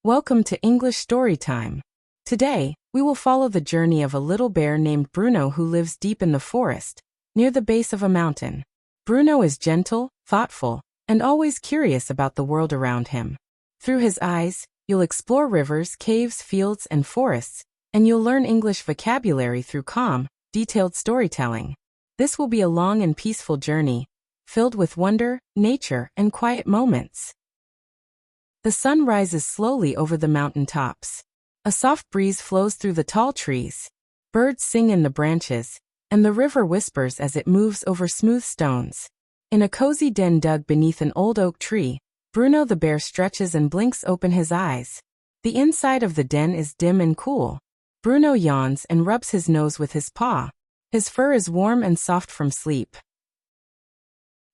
Welcome to English Storytime. Today, we will follow the journey of a little bear named Bruno who lives deep in the forest, near the base of a mountain. Bruno is gentle, thoughtful, and always curious about the world around him. Through his eyes, you'll explore rivers, caves, fields, and forests, and you'll learn English vocabulary through calm, detailed storytelling. This will be a long and peaceful journey, filled with wonder, nature, and quiet moments. The sun rises slowly over the mountain tops. A soft breeze flows through the tall trees. Birds sing in the branches, and the river whispers as it moves over smooth stones. In a cozy den dug beneath an old oak tree, Bruno the bear stretches and blinks open his eyes. The inside of the den is dim and cool. Bruno yawns and rubs his nose with his paw. His fur is warm and soft from sleep.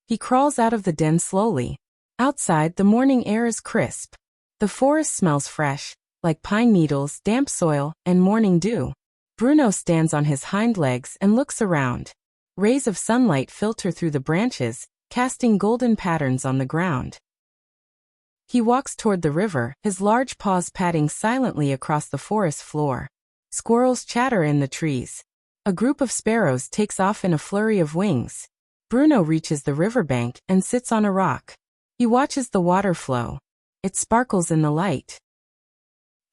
He crawls out of the den slowly. Outside, the morning air is crisp. The forest smells fresh, like pine needles, damp soil, and morning dew. Bruno stands on his hind legs and looks around. Rays of sunlight filter through the branches, casting golden patterns on the ground. He walks toward the river, his large paws padding silently across the forest floor. Squirrels chatter in the trees. A group of sparrows takes off in a flurry of wings. Bruno reaches the riverbank and sits on a rock. He watches the water flow. It sparkles in the light.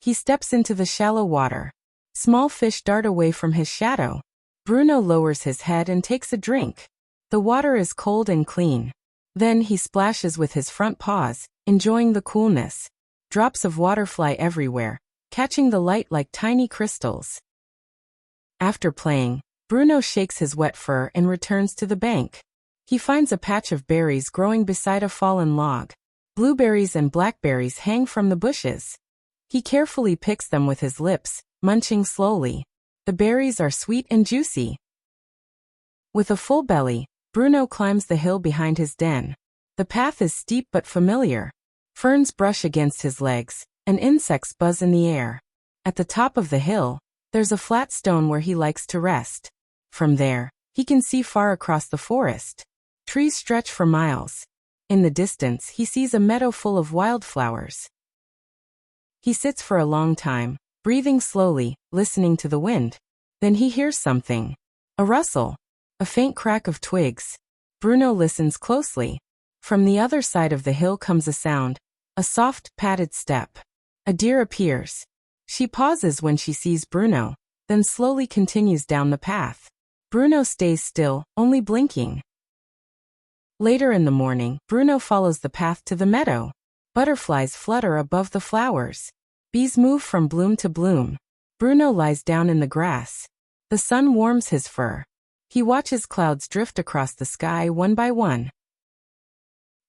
He steps into the shallow water. Small fish dart away from his shadow. Bruno lowers his head and takes a drink. The water is cold and clean. Then he splashes with his front paws, enjoying the coolness. Drops of water fly everywhere, catching the light like tiny crystals. After playing, Bruno shakes his wet fur and returns to the bank. He finds a patch of berries growing beside a fallen log. Blueberries and blackberries hang from the bushes. He carefully picks them with his lips, munching slowly. The berries are sweet and juicy. With a full belly, Bruno climbs the hill behind his den. The path is steep but familiar. Ferns brush against his legs, and insects buzz in the air. At the top of the hill, there's a flat stone where he likes to rest. From there, he can see far across the forest. Trees stretch for miles. In the distance, he sees a meadow full of wildflowers. He sits for a long time, breathing slowly, listening to the wind. Then he hears something. A rustle. A faint crack of twigs. Bruno listens closely. From the other side of the hill comes a sound. A soft, padded step. A deer appears. She pauses when she sees Bruno, then slowly continues down the path. Bruno stays still, only blinking. Later in the morning, Bruno follows the path to the meadow. Butterflies flutter above the flowers. Bees move from bloom to bloom. Bruno lies down in the grass. The sun warms his fur. He watches clouds drift across the sky one by one.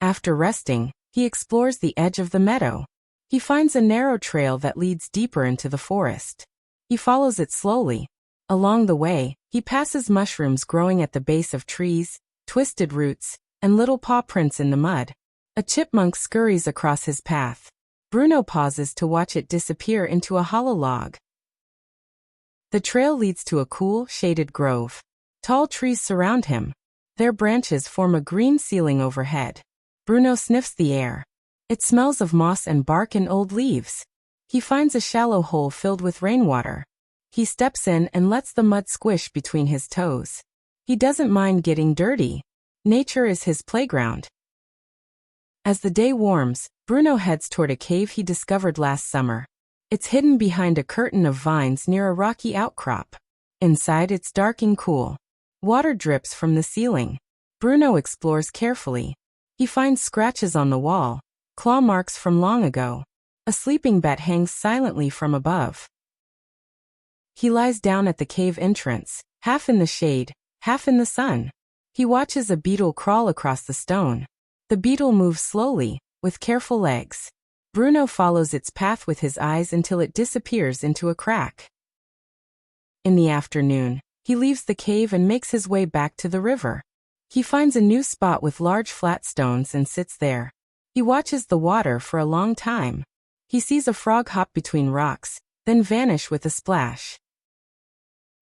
After resting, he explores the edge of the meadow. He finds a narrow trail that leads deeper into the forest. He follows it slowly. Along the way, he passes mushrooms growing at the base of trees, twisted roots, and little paw prints in the mud. A chipmunk scurries across his path. Bruno pauses to watch it disappear into a hollow log. The trail leads to a cool, shaded grove. Tall trees surround him. Their branches form a green ceiling overhead. Bruno sniffs the air. It smells of moss and bark and old leaves. He finds a shallow hole filled with rainwater. He steps in and lets the mud squish between his toes. He doesn't mind getting dirty. Nature is his playground. As the day warms, Bruno heads toward a cave he discovered last summer. It's hidden behind a curtain of vines near a rocky outcrop. Inside, it's dark and cool. Water drips from the ceiling. Bruno explores carefully. He finds scratches on the wall, claw marks from long ago. A sleeping bat hangs silently from above. He lies down at the cave entrance, half in the shade, half in the sun. He watches a beetle crawl across the stone. The beetle moves slowly, with careful legs. Bruno follows its path with his eyes until it disappears into a crack. In the afternoon, he leaves the cave and makes his way back to the river. He finds a new spot with large flat stones and sits there. He watches the water for a long time. He sees a frog hop between rocks, then vanish with a splash.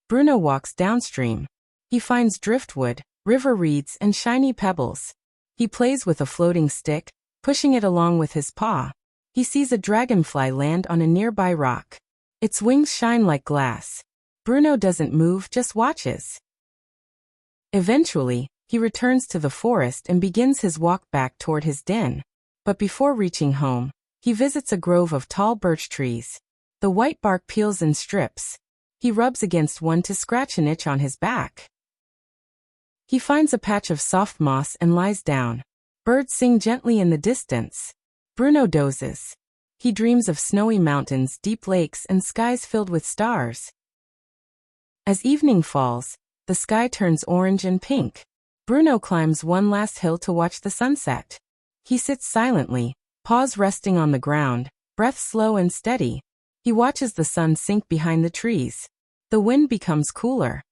Bruno walks downstream. He finds driftwood, river reeds, and shiny pebbles. He plays with a floating stick, pushing it along with his paw. He sees a dragonfly land on a nearby rock. Its wings shine like glass. Bruno doesn't move, just watches. Eventually, he returns to the forest and begins his walk back toward his den. But before reaching home, he visits a grove of tall birch trees. The white bark peels in strips. He rubs against one to scratch an itch on his back. He finds a patch of soft moss and lies down. Birds sing gently in the distance. Bruno dozes. He dreams of snowy mountains, deep lakes, and skies filled with stars. As evening falls, the sky turns orange and pink. Bruno climbs one last hill to watch the sunset. He sits silently, paws resting on the ground, breath slow and steady. He watches the sun sink behind the trees. The wind becomes cooler.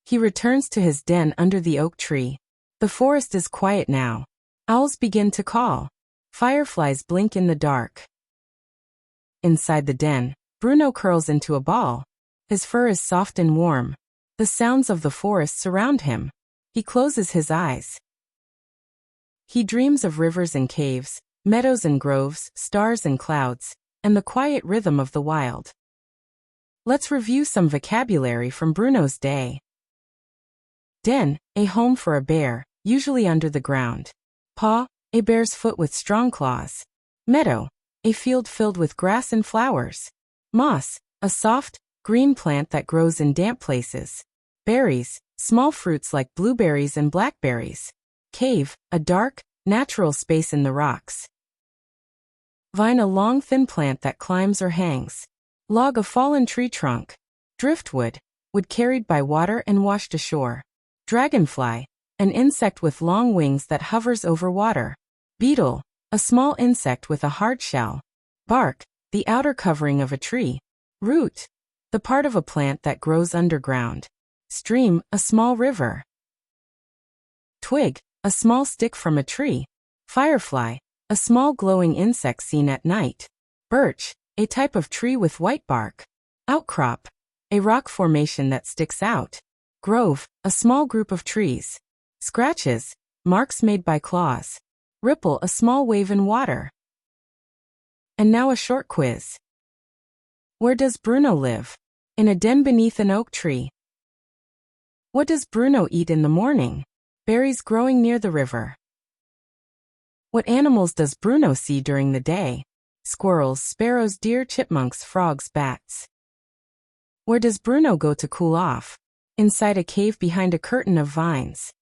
He returns to his den under the oak tree. The forest is quiet now. Owls begin to call. Fireflies blink in the dark. Inside the den, Bruno curls into a ball. His fur is soft and warm. The sounds of the forest surround him. He closes his eyes. He dreams of rivers and caves, meadows and groves, stars and clouds, and the quiet rhythm of the wild. Let's review some vocabulary from Bruno's day. Den, a home for a bear, usually under the ground. Paw, a bear's foot with strong claws. Meadow, a field filled with grass and flowers. Moss, a soft, green plant that grows in damp places. Berries, small fruits like blueberries and blackberries. Cave, a dark, natural space in the rocks. Vine, a long thin plant that climbs or hangs. Log, a fallen tree trunk. Driftwood, wood carried by water and washed ashore. Dragonfly, an insect with long wings that hovers over water. Beetle, a small insect with a hard shell. Bark, the outer covering of a tree. Root, the part of a plant that grows underground. Stream, a small river. Twig, a small stick from a tree. Firefly, a small glowing insect seen at night. Birch, a type of tree with white bark. Outcrop, a rock formation that sticks out. Grove, a small group of trees. Scratches, marks made by claws. Ripple, a small wave in water. And now a short quiz. Where does Bruno live? In a den beneath an oak tree. What does Bruno eat in the morning? Berries growing near the river. What animals does Bruno see during the day? Squirrels, sparrows, deer, chipmunks, frogs, bats. Where does Bruno go to cool off? Inside a cave behind a curtain of vines.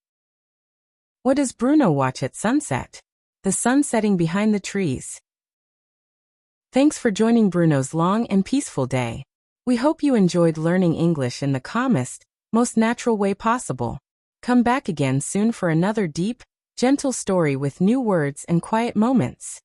What does Bruno watch at sunset? The sun setting behind the trees. Thanks for joining Bruno's long and peaceful day. We hope you enjoyed learning English in the calmest, most natural way possible. Come back again soon for another deep, gentle story with new words and quiet moments.